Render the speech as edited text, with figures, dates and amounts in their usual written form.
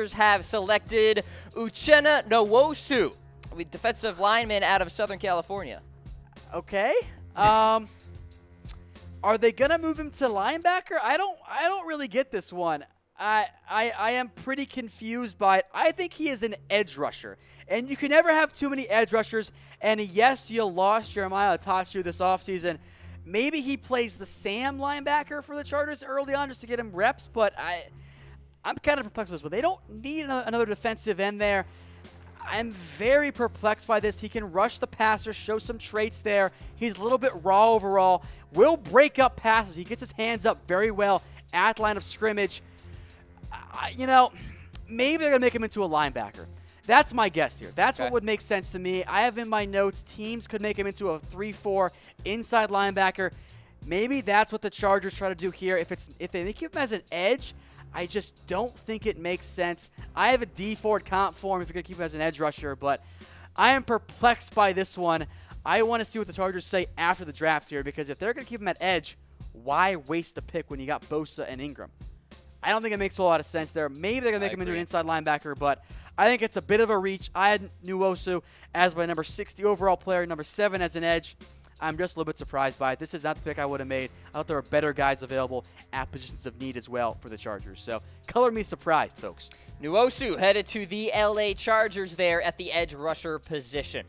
Chargers have selected Uchenna Nwosu, a defensive lineman out of Southern California. Okay. Are they gonna move him to linebacker? I don't really get this one. I am pretty confused by it. I think he is an edge rusher, and you can never have too many edge rushers. And yes, you lost Jeremiah Atachu this offseason. Maybe he plays the Sam linebacker for the Chargers early on just to get him reps, but I'm kind of perplexed with this. But they don't need another defensive end there. I'm very perplexed by this. He can rush the passer, show some traits there. He's a little bit raw overall. Will break up passes. He gets his hands up very well at the line of scrimmage. Maybe they're going to make him into a linebacker. That's my guess here. That's what would make sense to me. I have in my notes teams could make him into a 3-4 inside linebacker. Maybe that's what the Chargers try to do here. If they keep him as an edge, I just don't think it makes sense. I have a D Ford comp for him if you're going to keep him as an edge rusher, but I am perplexed by this one. I want to see what the Chargers say after the draft here, because if they're going to keep him at edge, why waste the pick when you got Bosa and Ingram? I don't think it makes a lot of sense there. Maybe they're going to make him into an inside linebacker, but I think it's a bit of a reach. I had Nwosu as my number 60 overall player, number 7 as an edge. I'm just a little bit surprised by it. This is not the pick I would have made. I thought there were better guys available at positions of need as well for the Chargers. So color me surprised, folks. Nwosu headed to the LA Chargers there at the edge rusher position.